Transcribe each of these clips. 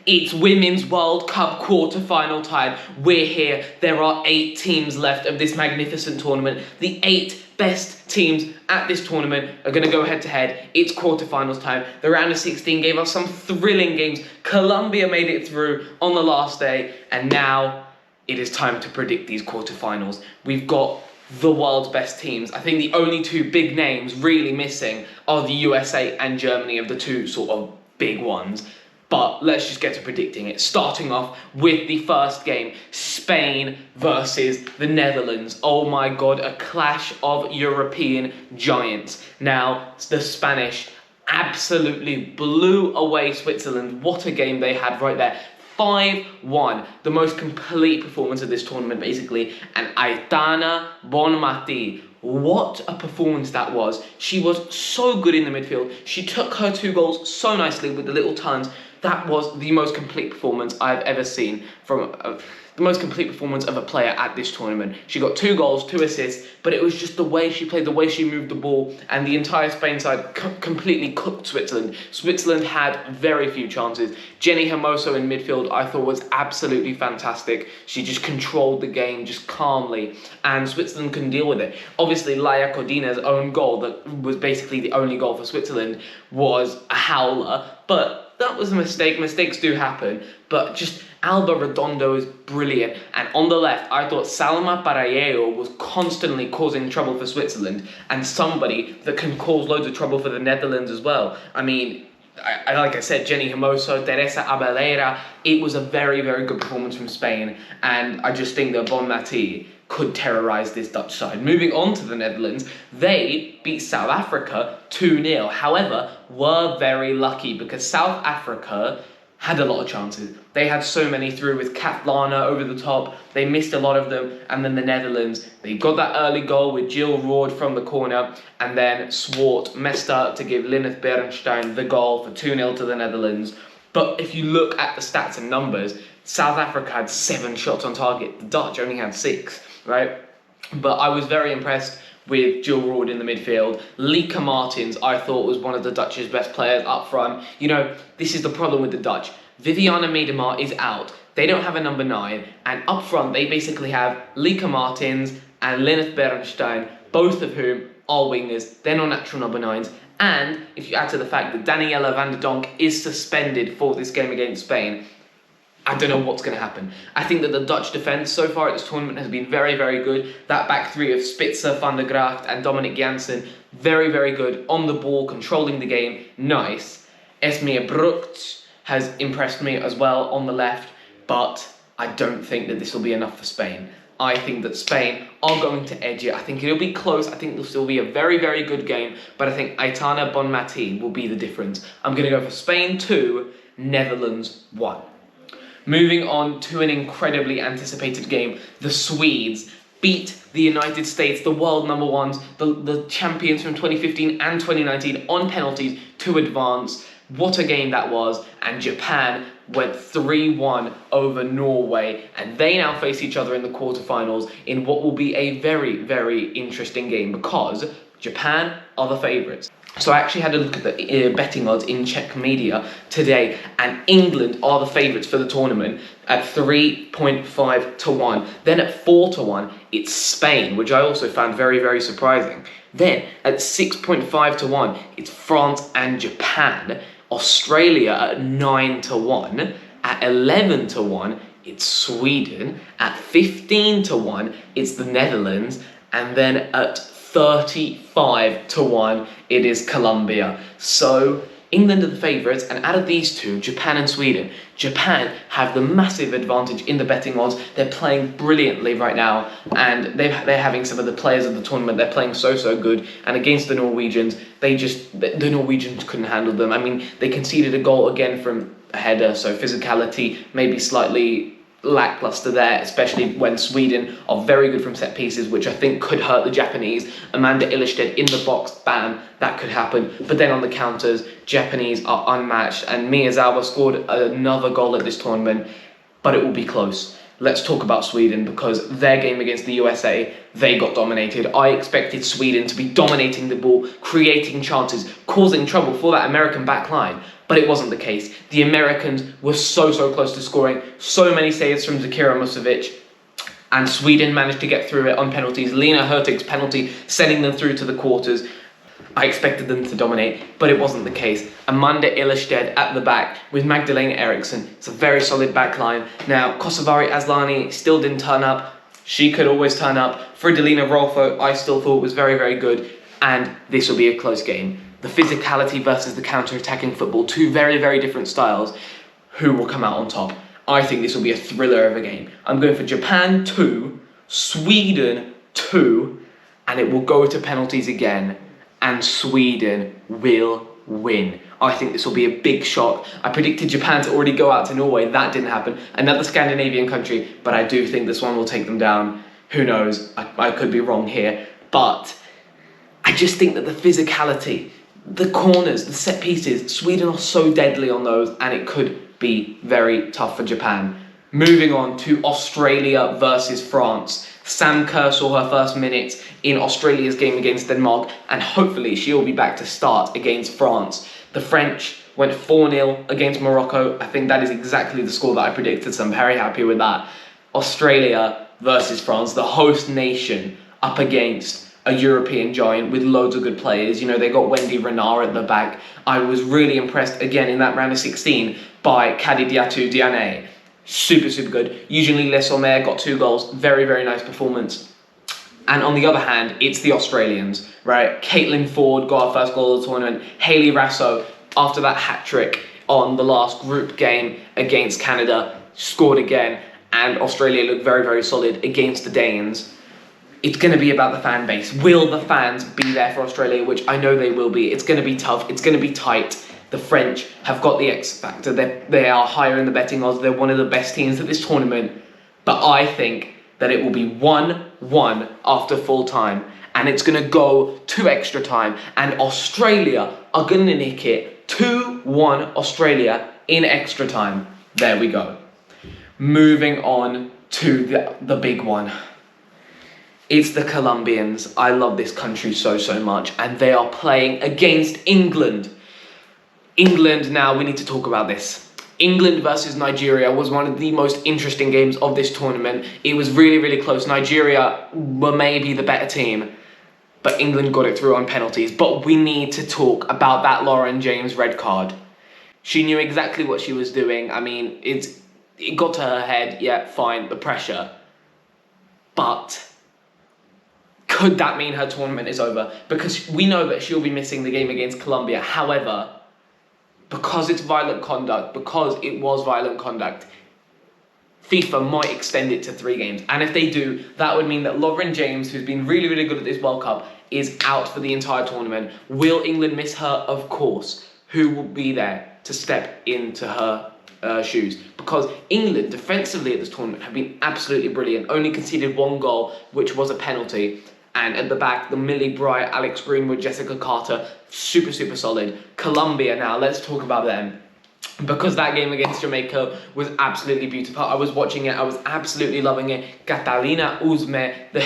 It's Women's World Cup quarter-final time. We're here. There are 8 teams left of this magnificent tournament. The 8 best teams at this tournament are going to go head-to-head. It's quarter-finals time. The round of 16 gave us some thrilling games. Colombia made it through on the last day, and now it is time to predict these quarter-finals. We've got the world's best teams. I think the only 2 big names really missing are the USA and Germany, of the 2 sort of big ones. But let's just get to predicting it. Starting off with the first game, Spain versus the Netherlands. Oh my God, a clash of European giants. Now, the Spanish absolutely blew away Switzerland. What a game they had right there. 5-1, the most complete performance of this tournament, basically. And Aitana Bonmati, what a performance that was. She was so good in the midfield. She took her 2 goals so nicely with the little turns. That was the most complete performance I've ever seen from the most complete performance of a player at this tournament. She got 2 goals, 2 assists, but it was just the way she played, the way she moved the ball, and the entire Spain side completely cooked Switzerland. Switzerland had very few chances. Jenny Hermoso in midfield, I thought, was absolutely fantastic. She just controlled the game just calmly, and Switzerland couldn't deal with it. Obviously, Laia Codina's own goal, that was basically the only goal for Switzerland, was a howler, but that was a mistake. Mistakes do happen, but just Alba Redondo is brilliant. And on the left, I thought Salma Parallelo was constantly causing trouble for Switzerland, and somebody that can cause loads of trouble for the Netherlands as well. I mean, like I said, Jenny Hermoso, Teresa Abelera, it was a very, very good performance from Spain, and I just think that Bonmati could terrorise this Dutch side. Moving on to the Netherlands, they beat South Africa 2-0. However, were very lucky because South Africa had a lot of chances. They had so many through with Katlana over the top. They missed a lot of them. And then the Netherlands, they got that early goal with Jill Roord from the corner. And then Swart messed up to give Lineth Berenstein the goal for 2-0 to the Netherlands. But if you look at the stats and numbers, South Africa had 7 shots on target. The Dutch only had 6, right? But I was very impressed with Jill Roord in the midfield. Lika Martins, I thought, was one of the Dutch's best players up front. You know, this is the problem with the Dutch. Viviana Miedema is out. They don't have a number 9. And up front, they basically have Lika Martins and Lineth Berenstein, both of whom are wingers. They're not natural number 9s. And if you add to the fact that Daniela van der Donk is suspended for this game against Spain, I don't know what's going to happen. I think that the Dutch defence so far at this tournament has been very, very good. That back 3 of Spitzer, Van der Gracht and Dominic Janssen, very, very good. On the ball, controlling the game, nice. Esmea Brucht has impressed me as well on the left, but I don't think that this will be enough for Spain. I think that Spain are going to edge it. I think it'll be close. I think it'll still be a very, very good game, but I think Aitana Bonmati will be the difference. I'm going to go for Spain 2, Netherlands 1. Moving on to an incredibly anticipated game, the Swedes beat the United States, the world number 1s, the champions from 2015 and 2019 on penalties to advance. What a game that was. And Japan went 3-1 over Norway, and they now face each other in the quarterfinals in what will be a very, very interesting game because Japan are the favourites. So I actually had a look at the betting odds in Czech media today, and England are the favourites for the tournament at 3.5 to 1. Then at 4 to 1, it's Spain, which I also found very, very surprising. Then at 6.5 to 1, it's France and Japan. Australia at 9 to 1. At 11 to 1, it's Sweden. At 15 to 1, it's the Netherlands. And then at 35 to 1, it is Colombia. So England are the favourites, and out of these 2, Japan and Sweden, Japan have the massive advantage in the betting odds. They're playing brilliantly right now, and they're having some of the players of the tournament. They're playing so good, and against the Norwegians, the Norwegians couldn't handle them. I mean, they conceded a goal again from a header, so physicality maybe slightly lackluster there, especially when Sweden are very good from set pieces, which I think could hurt the Japanese. Amanda Ilestedt in the box, bam, that could happen. But then on the counters, Japanese are unmatched, and Miyazawa scored another goal at this tournament, but it will be close. let's talk about Sweden, because their game against the USA, they got dominated. I expected Sweden to be dominating the ball, creating chances, causing trouble for that American back line, but it wasn't the case. The Americans were so close to scoring, so many saves from Zakira Musovic, and Sweden managed to get through it on penalties. Lena Hurtig's penalty sending them through to the quarters. I expected them to dominate, but it wasn't the case. Amanda Illerstedt at the back with Magdalena Eriksson. It's a very solid back line. Now, Kosovari Aslani still didn't turn up. She could always turn up. Fridolina Rolfo, I still thought was very good. And this will be a close game. The physicality versus the counter-attacking football. Two very different styles. Who will come out on top? I think this will be a thriller of a game. I'm going for Japan 2, Sweden 2, and it will go to penalties again. And Sweden will win. I think this will be a big shock. I predicted Japan to already go out to Norway. That didn't happen. Another Scandinavian country, but I do think this one will take them down. Who knows? I could be wrong here. But I just think that the physicality, the corners, the set pieces, Sweden are so deadly on those, and it could be very tough for Japan. Moving on to Australia versus France. Sam Kerr saw her first minutes in Australia's game against Denmark, and hopefully she'll be back to start against France. The French went 4-0 against Morocco. I think that is exactly the score that I predicted, so I'm very happy with that. Australia versus France, the host nation, up against a European giant with loads of good players. You know, they got Wendy Renard at the back. I was really impressed again in that round of 16 by Kadidiatou Diane. Super good. Usually Les Sommer got 2 goals. Very nice performance. And on the other hand, it's the Australians, right? Caitlin Ford got her first goal of the tournament. Hayley Raso, after that hat-trick on the last group game against Canada, scored again. And Australia looked very solid against the Danes. It's going to be about the fan base. Will the fans be there for Australia? Which I know they will be. It's going to be tough. It's going to be tight. The French have got the X factor. They are higher in the betting odds. They're one of the best teams at this tournament. But I think that it will be 1-1 after full time. And it's going to go to extra time. And Australia are going to nick it 2-1 Australia in extra time. There we go. Moving on to the big one. It's the Colombians. I love this country so much. And they are playing against England. England, now we need to talk about this. England versus Nigeria was one of the most interesting games of this tournament. It was really close. Nigeria were maybe the better team, but England got it through on penalties. But we need to talk about that Lauren James red card. She knew exactly what she was doing. I mean, it got to her head. Yeah, fine, the pressure. But could that mean her tournament is over? Because we know that she'll be missing the game against Colombia. However, because it was violent conduct, FIFA might extend it to 3 games. And if they do, that would mean that Lauren James, who's been really good at this World Cup, is out for the entire tournament. Will England miss her? Of course. Who will be there to step into her shoes? Because England, defensively at this tournament, have been absolutely brilliant. Only conceded 1 goal, which was a penalty. And at the back, the Millie Bright, Alex Greenwood, Jessica Carter, super solid. Colombia now, let's talk about them. Because that game against Jamaica was absolutely beautiful. I was watching it, I was absolutely loving it. Catalina Uzme, the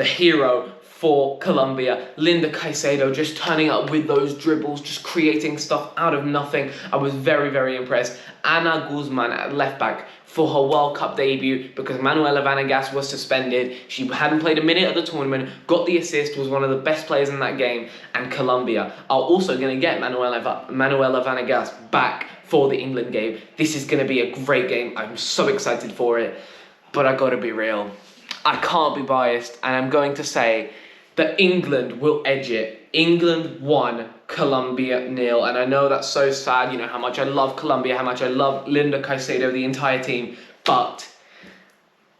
hero for Colombia. Linda Caicedo just turning up with those dribbles, just creating stuff out of nothing. I was very impressed. Ana Guzman at left back for her World Cup debut, because Manuela Vanegas was suspended. She hadn't played a minute of the tournament, got the assist, was one of the best players in that game. And Colombia are also going to get Manuela Vanegas back for the England game. This is going to be a great game. I'm so excited for it. But I got to be real. I can't be biased, and I'm going to say that England will edge it. England 1, Colombia 0. And I know that's so sad, you know, how much I love Colombia, how much I love Linda Caicedo, the entire team, but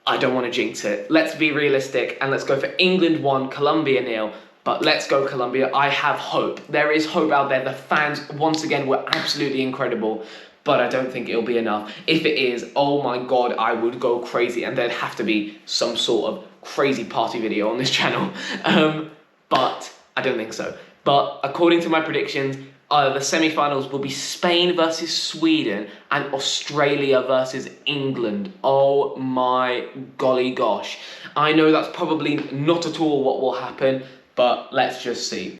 I don't want to jinx it. Let's be realistic, and let's go for England 1, Colombia 0. But let's go Colombia. I have hope. There is hope out there. The fans, once again, were absolutely incredible, but I don't think it'll be enough. If it is, oh my God, I would go crazy, and there'd have to be some sort of crazy party video on this channel. But I don't think so. But according to my predictions, The semi-finals will be Spain versus Sweden and Australia versus England. Oh my golly gosh. I know that's probably not at all what will happen, but let's just see.